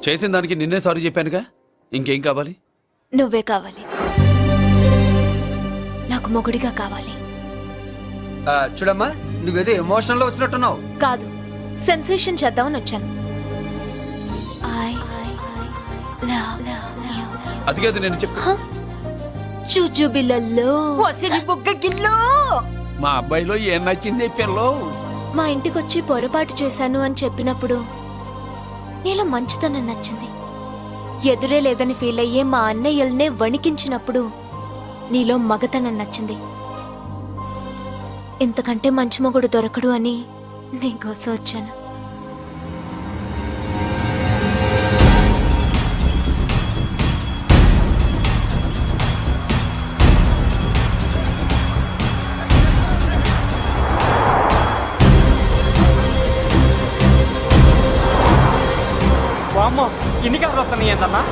చేసిన దానికి నిన్నే సారీ చెప్పానుగా, ఇంకేం కావాలి? నువ్వే కావాలి, నాకు మొగుడిగా కావాలి. చూడమ్మా, నువ్వేదో ఎమోషనల్ లో వచ్చినట్టున్నావు. కాదు, సెన్సేషన్ చేద్దామని వచ్చాను. అది కాదు నేను చెప్పు. చుచుబిళ్ళల్లో వసిలి బుగ్గ గిల్లో. మా అబ్బాయిలో ఏం నచ్చింది పిల్లో? మా ఇంటికొచ్చి పొరపాటు చేశాను అని చెప్పినప్పుడు నీలో మంచితనం నచ్చింది. ఎదురే లేదని ఫీల్ అయ్యే మా అన్నయ్యల్నే వణికించినప్పుడు నీలో మగతనం నచ్చింది. ఇంతకంటే మంచి మొగుడు దొరకడు అని నీకోసం వచ్చాను. అమ్మో, ఇన్ని కలర్ వస్తున్నాయి ఏంటన్నా?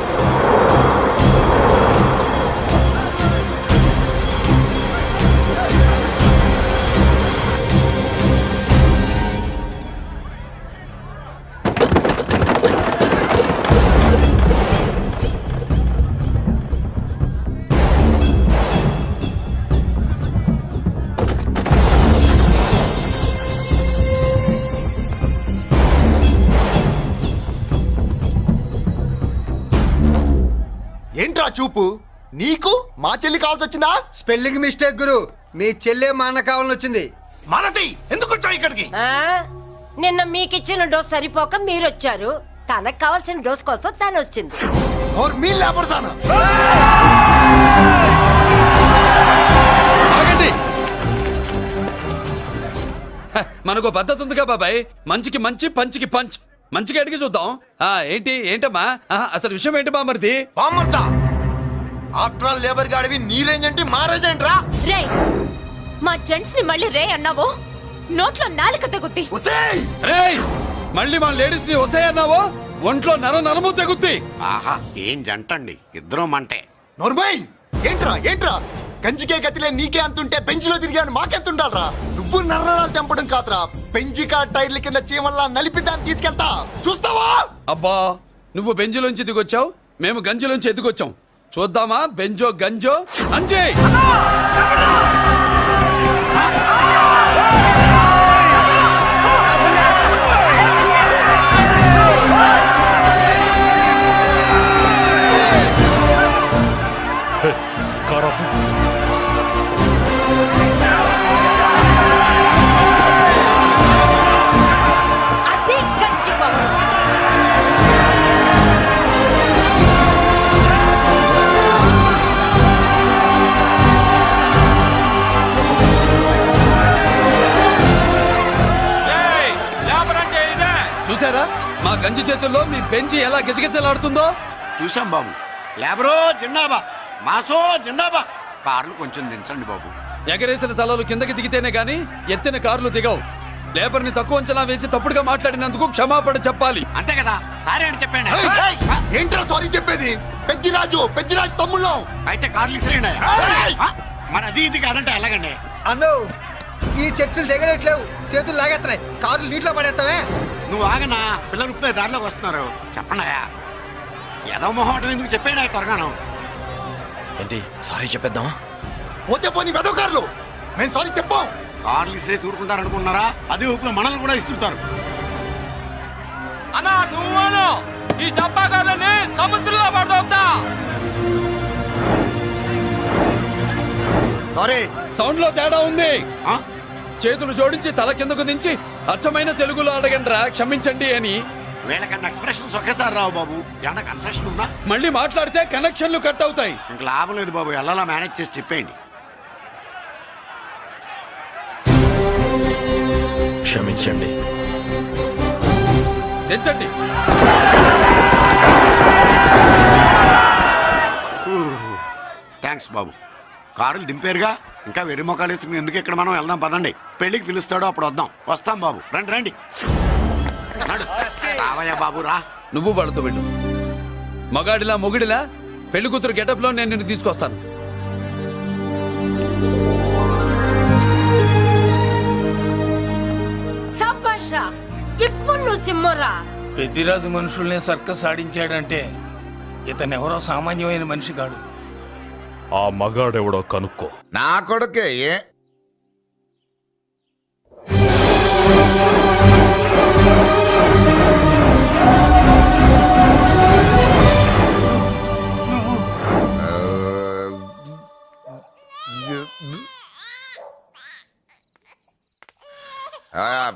ఏంట్రా చూపు? నీకు మా చెల్లి కావాల్సి వచ్చిందా? స్పెల్లింగ్ మిస్టేక్ గురు. మీ చెల్లె మా అన్న కావాలని వచ్చింది. మనది ఎందుకు వచ్చావు ఇక్కడికి? నిన్న మీకిచ్చిన డోస్ సరిపోక మీరొచ్చారు. తనకు కావాల్సిన డోస్ కోసం తను వచ్చింది. మీ లేపడతాను. మనకు పద్ధతి ఉందిగా బాబాయ్, మంచికి మంచి పంచికి పంచ్. మంచిగా అడిగి చూద్దాం. ఏంటమ్మా అసలు విషయం ఏంటి బామర్ది? బామ్మర్తా, ఆఫ్టర్ ఆల్ లేబర్ గాడివి నీ రేంజ్ అంటే మా రేంజ్ ఏంట్రా? రే, మా జెంట్స్ ని మళ్ళీ రే అన్నావో నోట్లో నాలుక తెగుద్ది. రేయ్, మళ్ళీ మా లేడీస్ ని వస్తాయన్నావో ఒంట్లో నరము తెగుద్ది. ఆహా, ఏం జంటండి, ఇద్దరం మంటే. నోర్మై, ఏంట్రా కంచికే గతిలే నీకే అంతుంటే బెంచ్లో తిరిగాను మాకెంతుండాలరా? నువ్వు నర్రాలు తెంపడం కాదురా, పెంచికా టైర్ల కింద చీమల్లా నలిపి దాన్ని తీసుకెళ్తా, చూస్తావా? అబ్బా, నువ్వు బెంజులోంచి దిగొచ్చావు, మేము గంజిలోంచి ఎదిగొచ్చాం. చూద్దామా బెంజో గంజో అంజే. అదే గంజి పవర్. చూసారా మా గంజి చేతుల్లో మీ బెంజి ఎలా గిజగిజలాడుతుందో? చూసాం బాబు. లేబరో జిందాబా, మాసో జిందాబా. కార్లు కొంచెం దించండి బాబు. ఎగరేసిన తలలు కిందకి దిగితేనే గాని ఎత్తిన కార్లు దిగవు. లేబర్ ని తక్కువ అంచనా వేసి తప్పుడుగా మాట్లాడినందుకు క్షమాపణ చెప్పాలి. అంతే కదా, సారీ అని చెప్పండి. ఏంట్రా సారీ చెప్పేది? పెద్దిరాజు తమ్ముళ్ళం. అయితే కార్లు ఇసిరేయండి. మరి అది ఇది కాదంటే ఎలాగండి? అన్నో, ఈ చర్చలు దిగలేట్లేవు, చేతులు లాగేస్తున్నాయి, కార్లు నీటిలో పడేస్తావే. నువ్వు ఆగనా, పిల్లలు ఇప్పుడే దారిలోకి వస్తున్నారు. చెప్పండి, ఏదో మొహం ఎందుకు చెప్పేయండి త్వరగాను. ఏంటి సారీ చెప్పేద్దామా? పోతే పోనీ వెదవ కార్లు, మేము సారీ చెప్పాం. కార్లు ఇసిరేసి ఊరుకుంటారు అనుకున్నారా? అదే ఊపిలో మనల్ని కూడా ఇస్తుంటారు. అన్నా నువ్వు ఈ డబ్బా గాలని సముద్రంలో పడదవుతా. సారీ, సౌండ్ లో తేడా ఉంది. ఆ? చేతులు జోడించి తల కిందకు దించి అచ్చమైన తెలుగులో అడగండ్రా క్షమించండి అని. వీళ్ళకన్నా ఎక్స్ప్రెషన్స్ ఒకేసారి రావు బాబు. ఏమన్నా కన్సెషన్ ఉందా? మళ్ళీ మాట్లాడితే కనెక్షన్లు కట్ అవుతాయి. ఇంక లాభం లేదు బాబు, ఎలా మేనేజ్ చేసి చెప్పేయండి. క్షమించండి. తెచ్చండి. థ్యాంక్స్ బాబు. కారులు దింపారుగా, ఇంకా వెర్రి మొక్కలు వేసుకుని ఎందుకు ఇక్కడ మనం వెళ్దాం పదండి. పెళ్లికి పిలుస్తాడో అప్పుడు వద్దాం. వస్తాం బాబు, రండి రండి. నడు. రావయ్యా బాబు రా. నువ్వు వాళ్ళతో వెళ్ళు. మగాడిలా మొగుడిలా పెళ్లి కూతురు గెటప్ లో నేను నిన్ను తీసుకొస్తాను. సంభాష ఇప్పుడు నువ్వు సింహరా. పెద్దిరాజు మనుషుల్ని సర్కస్ ఆడించాడంటే ఇతనెవరో సామాన్యమైన మనిషి కాడు. ఆ మగాడెవడో కనుక్కో. నా కొడుకే ఏ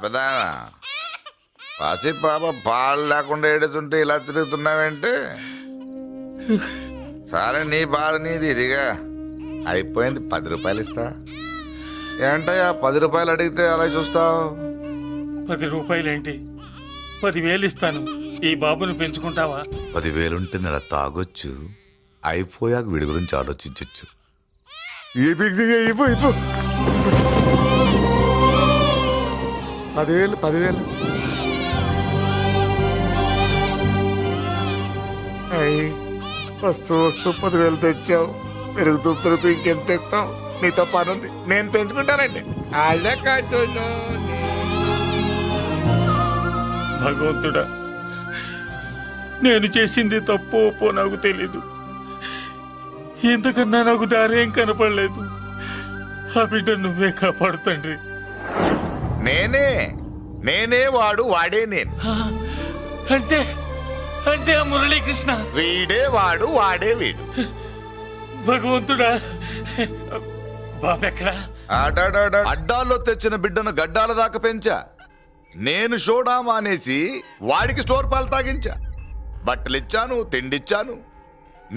పెద్ద పసి పాప పాలు లేకుండా ఏడుతుంటే ఇలా తిరుగుతున్నావేంటి? సరే నీ బాధ నీది, ఇదిగా అయిపోయింది. 10 రూపాయలు ఇస్తా. ఏంటయ్యా 10 రూపాయలు అడిగితే అలా చూస్తావు? 10 రూపాయలేంటి, 10,000 ఇస్తాను. ఈ బాబును పెంచుకుంటావా? 10,000 ఉంటే నెల తాగొచ్చు, అయిపోయాక వీడి గురించి ఆలోచించచ్చు. 10,000 వస్తూ 10,000 తెచ్చావు. పెరుగుతూ ఇంకెంత ఇస్తావు? నీతో పని ఉంది, నేను పెంచుకుంటానండి. వాళ్ళే కాదు. భగవంతుడా, నేను చేసింది తప్పు ఒప్పో నాకు తెలీదు. ఇంతకన్నా నాకు దారేం కనపడలేదు. ఆ బిడ్డ నువ్వే కాపాడు తండ్రి. నేనే వాడు, వాడే నేను. అంటే అంటే ఆ మురళీకృష్ణ వీడే వాడు, వాడే వీడు. భగవంతుడా, బాబెక్కడా? అడ్డాల్లో తెచ్చిన బిడ్డను గడ్డాల దాకా పెంచా. నేను షోడా మానేసి వాడికి స్టోర్ పాలు తాగించా. బట్టలిచ్చాను, తిండిచ్చాను.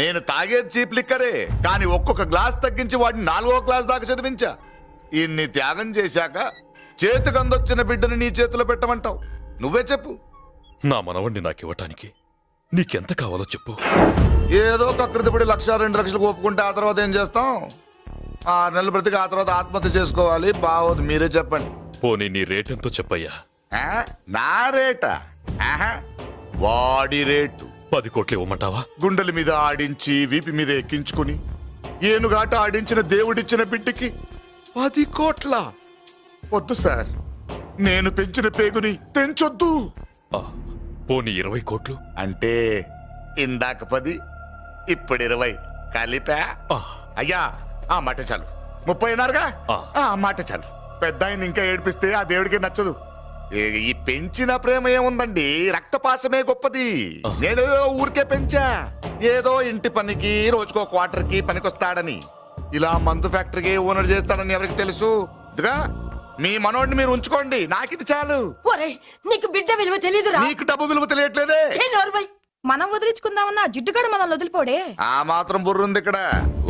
నేను తాగేది చీప్ లిక్కరే, కానీ ఒక్కొక్క గ్లాస్ తగ్గించి వాడిని 4వ క్లాస్ దాకా చదివించా. ఇన్ని త్యాగం చేశాక చేతికి అందొచ్చిన బిడ్డను నీ చేతిలో పెట్టమంటావు? నువ్వే చెప్పు. నా మనవణ్ణి నాకివ్వటానికి నీకెంత కావాలో చెప్పు. ఏదో కకృతిపడి 1,00,000 2 లక్షలకు ఒప్పుకుంటే ఆ తర్వాత ఏం చేస్తాం? 6 నెలలు బ్రతికి ఆ తర్వాత ఆత్మహత్య చేసుకోవాలి. బాగోదు, మీరే చెప్పండి. పోనీ నీ రేటెంతో చెప్పయ్యా. నా రేటా? వాడి రేటు 10 కోట్లు ఇవ్వమంటావా? గుండెల మీద ఆడించి వీపి మీద ఎక్కించుకుని ఏనుగాట ఆడించిన దేవుడిచ్చిన బిడ్డకి 10 కోట్ల? వద్దు సార్, నేను పెంచిన పేగుని తెంచొద్దు. పోనీ 20 కోట్లు? అంటే ఇందాక 10, ఇప్పుడు 20 కలిపా? అయ్యా ఆ మాట చాలు. 30 అన్నారుగా, ఆ మాట చాలు. పెద్ద ఆయన ఇంకా ఏడిపిస్తే ఆ దేవుడికి నచ్చదు. ఈ పెంచిన ప్రేమ ఏముందండి, రక్తపాసమే గొప్పది. నేనేదో ఊరికే పెంచా, ఏదో ఇంటి పనికి రోజుకో క్వార్టర్కి పనికొస్తాడని. ఇలా మందు ఫ్యాక్టరీకి ఓనర్ చేస్తాడని ఎవరికి తెలుసు? ఇదిగా మీ మనోడిని మీరు ఉంచుకోండి, నాకిది చాలు. నీకు బిడ్డ విలువ తెలీదురా? నీకు డబ్బు విలువ తెలియట్లేదే. మనం వదిలించుకుందామన్నా జిడ్డుగాడు మనల్ని వదిలిపోడే. ఆ మాత్రం బుర్రుంది ఇక్కడ.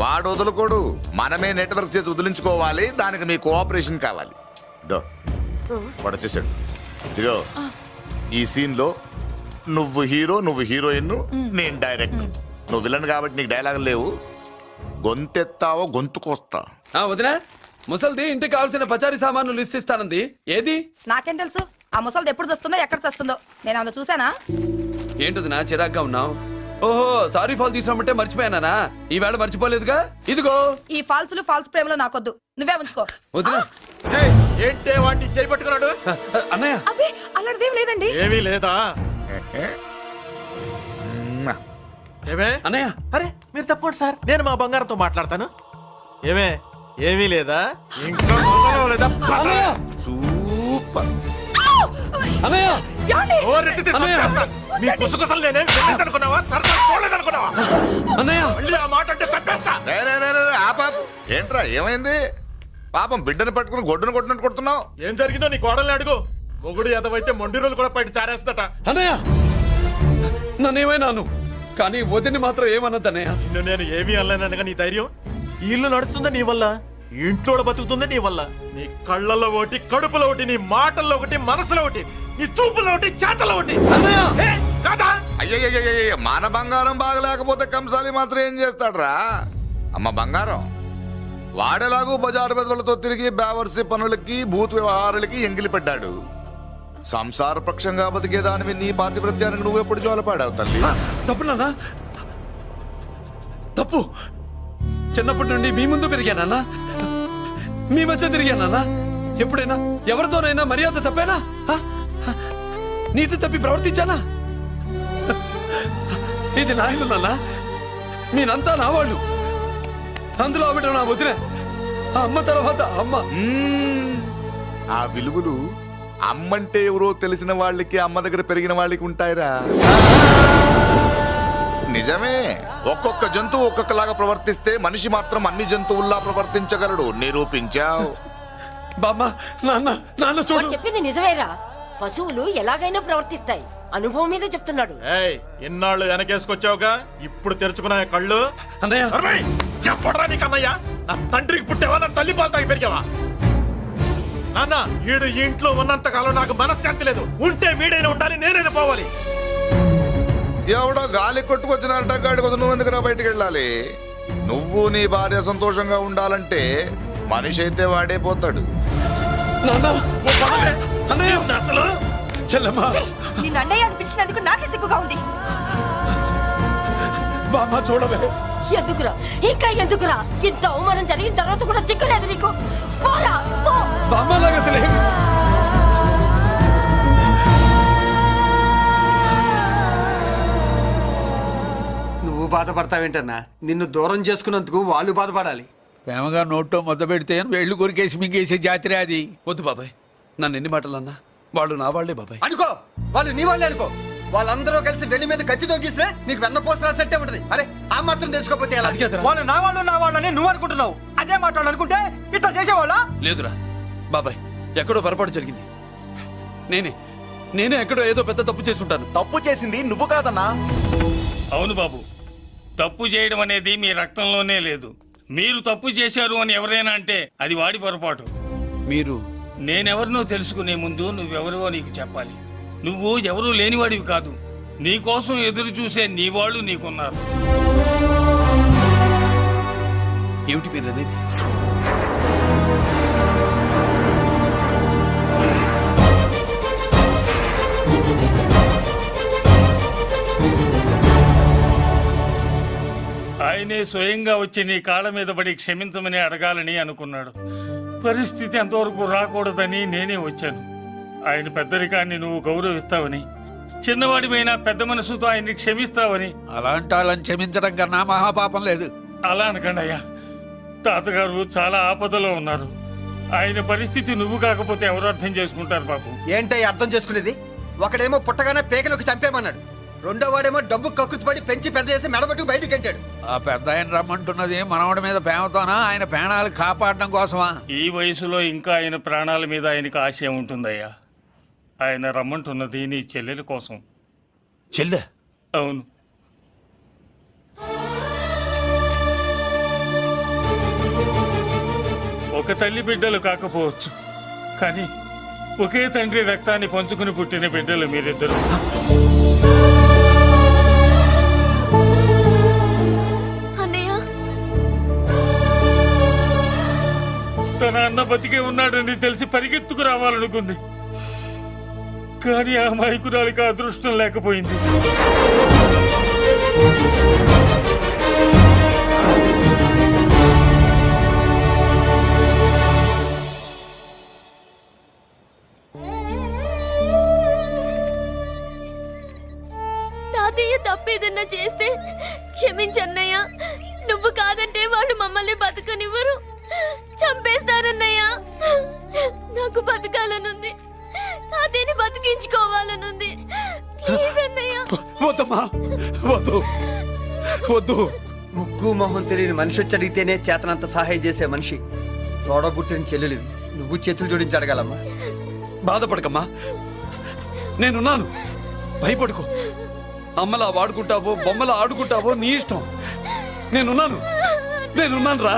వాడు వదులుకోడు, మనమే నెట్వర్క్ చేసి వదిలించుకోవాలి. దానికి మీ కోఆపరేషన్ కావాలి. వాడు వచ్చేసాడు. ఇదిగో ఈ సీన్ లో నువ్వు హీరో, నువ్వు హీరోయిన్, నేను డైరెక్టర్. నువ్వు విలన్ కాబట్టి నీకు డైలాగులు లేవు. గొంతెత్తావో గొంతుకొస్తా. వదినా, ముసల్ది ఇంటికి కావాల్సిన పచారీ సామాన్లు లిస్ట్ ఇస్తానంది. ఏది? నాకేం తెలుసు? ఆ ముసలిది ఎప్పుడు చస్తుందో ఎక్కడ చస్తుందో నేను అందులో చూసానా? ఏంటది నా చిరాగ్గా ఉన్నావు? ఓహో, సారీ ఫాల్ తీసుకురామంటే మర్చిపోయానా? ఈవేళ మర్చిపోలేదుగా. ఇదిగో ఈ ఫాల్స్ ప్రేమలో నాకొద్దు, నువ్వే ఉంచుకో. వదినా, ఏంటే వాడిని చేపట్టుకున్నాడు? అన్నయ్య, అబ్బే అలాంటిదేం లేదండి. ఏమీ లేదా? ఏమే అన్నయ్య, అరే మీరు తప్పకుండా సార్, నేను మా బంగారంతో మాట్లాడతాను. ఏమే ఏమీ లేదా ఇంకా మొదలు లేదా సూపర్. ఓరెత్తి తీసి మీ కుసకుసలు నేనే అనుకున్నావా సరసలు చూడలేదనుకున్నావా అన్నయ్య మళ్ళీ ఆ మాట అంటే తప్పేస్తా. రే, రే, రే, రే, ఆపాపు. ఏంట్రా ఏమైంది? పాపం బిడ్డను పట్టుకుని గొడ్డును కొట్టినట్టు కొడుతున్నావు. ఏం జరిగిందో నీ కోడల్ని అడుగు. మొగుడు ఎదవైతే మొండి రోజులు కూడా బయట చారేస్తట. అన్నయ్య నన్నేమైనాను కానీ వదిని మాత్రం ఏమన్నదన్నయ్య. నిన్ను నేను ఏమీ అనలేననగా నీ ధైర్యం. ఈ ఇల్లు నడుస్తుందా నీ వల్ల, ఈ ఇంట్లో బతుకుతుందా నీ వల్ల. నీ కళ్ళల్లో ఒకటి, కడుపులో ఒకటి, నీ మాటల్లో ఒకటి, మనసులో ఒకటి, నీ చూపులో ఒకటి, చేతల్లో ఒకటి. ఏ, కాదా? అయ్యయ్యయ్యయ్య, మన బంగారం బాగలేకపోతే కంసాలి మాత్రం ఏం చేస్తాడ్రా? అమ్మ బంగారం వాడేలాగూ బజారు బెదవులతో తిరిగి బేవర్సి పనులకి భూత్ వ్యవహారాలకి ఎంగిలి పెట్టాడు. సంసార పక్షంగా బతికేదానివి నీ పాతివృత్యానికి నువ్వు ఎప్పుడు జోలపాడావు తల్లి? తప్పు నాన్న, తప్పు. చిన్నప్పటి నుండి మీ ముందు పెరిగానన్నా, మీ మధ్య తిరిగానన్నా. ఎప్పుడైనా ఎవరితోనైనా మర్యాద తప్పేనా? నీతి తప్పి ప్రవర్తించానా? ఇది నా ఇల్లు నాన్న, మీరంతా నా వాళ్ళు. అందులో ఆవిడ నా వదిలే, ఆ అమ్మ తర్వాత అమ్మ. ఆ విలువలు అమ్మంటే ఎవరో తెలిసిన వాళ్ళకి, అమ్మ దగ్గర పెరిగిన వాళ్ళకి ఉంటాయిరా. నిజమే, ఒక్కొక్క జంతువు ఒక్కొక్కలాగా ప్రవర్తిస్తే మనిషి మాత్రం అన్ని జంతువుల్లా ప్రవర్తించగలడు. నిరూపించావు. బామ్మ, నాన్న, నాన్న వాడు చూడు. చెప్పింది నిజమేరా. పశువులు ఎలాగైనా ప్రవర్తిస్తాయి. అనుభవం మీద చెప్తున్నాడు. ఏయ్, ఇన్నాళ్ళు వెనకేసుకొచ్చావుగా, ఇప్పుడు తెరుచుకున్నా కళ్ళు. అన్నయ్య అరవై! ఎప్పుడురా నీకు అన్నయ్య? నా తండ్రికి పుట్టావా, నా తల్లి పాలు తాగి పెరిగావా? నాన్న, వీడు ఈ ఇంట్లో ఉన్నంత కాలం నాకు మనశ్శాంతి లేదు. ఉంటే వీడైనా ఉండాలి, నేనైనా పోవాలి. ఎవడో గాలి కొట్టుకొచ్చినారట, గాడి కోసం నువ్వు ఎందుకురా బయటికి వెళ్ళాలి? నువ్వు నీ భార్య సంతోషంగా ఉండాలంటే మనిషి అయితే వాడే పోతాడు. నాన్న, ఓ పదవే. అన్నయ్య, అసలు చెల్లమ్మా, నిన్ను అన్నయ్య అనిపించినందుకు నాకే సిగ్గుగా ఉంది. బామ్మ చూడవే. ఎందుకురా, ఇంకా ఎందుకురా? ఇంత అవమానం జరిగిన తర్వాత కూడా చిక్కలేదు నీకు. పోరా, పో. బామ్మ లాగా అసలు నువ్వు బాధపడతావేంటన్నా? నిన్ను దూరం చేసుకున్నందుకు వాళ్ళు బాధపడాలి. ప్రేమగా నోట్లో మొద్ద పెడితే వేళ్ళు కొరికేసి మింగేసే జాతర అది. వద్దు బాబాయ్, నన్ను ఎన్ని మాటలన్నా వాళ్ళు నా వాళ్లే బాబాయ్. అనుకో, వాళ్ళు నీ వాళ్ళే అనుకో. వాళ్ళందరూ కలిసి వెన్ను మీద కత్తి తొగిసినా నీకు వెన్న పోసి రాసట్టే ఉంటది. అరే ఆ మాత్రం తెలుసుకోకపోతే ఎలా? వాళ్ళు నా వాళ్ళని నువ్వు అనుకుంటున్నావు. అదే మాట్లాడాలనుకుంటే ఇట్లా చేసేవాళ్ళ. లేదురా బాబాయ్, ఎక్కడో పొరపాటు జరిగింది. నేనే ఎక్కడో ఏదో పెద్ద తప్పు చేసి ఉంటాను. తప్పు చేసింది నువ్వు కాదన్నా. అవును బాబు, తప్పు చేయడం అనేది మీ రక్తంలోనే లేదు. మీరు తప్పు చేశారు అని ఎవరైనా అంటే అది వాడి పొరపాటు. మీరు నేనెవరినో తెలుసుకునే ముందు నువ్వెవరివో నీకు చెప్పాలి. నువ్వు ఎవరూ లేనివాడివి కాదు. నీ కోసం ఎదురు చూసే నీ వాళ్ళు నీకున్నారు. ఏమిటి మీరు అనేది? ఆయనే స్వయంగా వచ్చి నీ కాళ్ళ మీద పడి క్షమించమని అడగాలని అనుకున్నాడు. పరిస్థితి అంతవరకు రాకూడదని నేనే వచ్చాను. ఆయన పెద్దరికాన్ని నువ్వు గౌరవిస్తావని, చిన్నవాడిపైన పెద్ద మనసుతో ఆయన్ని క్షమిస్తావని. అలాంటి వాళ్ళని క్షమించడం కన్నా మహాపాపం లేదు. అలా అనకండి అయ్యా. తాతగారు చాలా ఆపదలో ఉన్నారు. ఆయన పరిస్థితి నువ్వు కాకపోతే ఎవరు అర్థం చేసుకుంటారు బాబు? ఏంటో అర్థం చేసుకునేది? ఒకడేమో పుట్టగానే పేకలోకి చంపేమన్నాడు, రెండో వాడేమో డబ్బు కక్కుర్తిపడి పెంచి పెద్ద చేసి మెడబట్టు బయటికి గంటాడు. ఆ పెద్ద ఆయన రమ్మంటున్నది మనవడి మీద ప్రేమతోనా, ఆయన ప్రాణాలు కాపాడడం కోసమా? ఈ వయసులో ఇంకా ఆయన ప్రాణాల మీద ఆయనకు ఆశయం ఉంటుందయ్యా. ఆయన రమ్మంటున్నది నీ చెల్లెల కోసం. చెల్లె? అవును. ఒక తల్లి బిడ్డలు కాకపోవచ్చు, కానీ ఒకే తండ్రి రక్తాన్ని పంచుకుని పుట్టిన బిడ్డలు మీరిద్దరు. అన్నయ్య, తన అన్న బతికే ఉన్నాడని తెలిసి పరిగెత్తుకు రావాలనుకుంది, కానీ ఆ మైకురాలికి అదృష్టం లేకపోయింది. తాతయ్య తప్పేదన్నా చేస్తే క్షమించన్నయ్య. నువ్వు కాదంటే వాళ్ళు మమ్మల్ని బతకనివ్వరు. చంపేస్తారన్నయ్య. నాకు బతకాలనుంది, తాతయ్యని బతికించుకోవాలనుంది. ప్లీజ్ అన్నయ్య. వద్దమ్మా వద్దు వద్దు. ముగ్గు మొహం తెలియని మనిషి వచ్చి అడిగితేనే చేతనంత సహాయం చేసే మనిషి. తోడబుట్టిన చెల్లెలు నువ్వు చేతులు జోడించి అడగాలమ్మా. బాధపడకమ్మా, నేనున్నాను. భయపడుకో. అమ్మలా వాడుకుంటావో బొమ్మలా ఆడుకుంటావో నీ ఇష్టం. నేనున్నాను రా.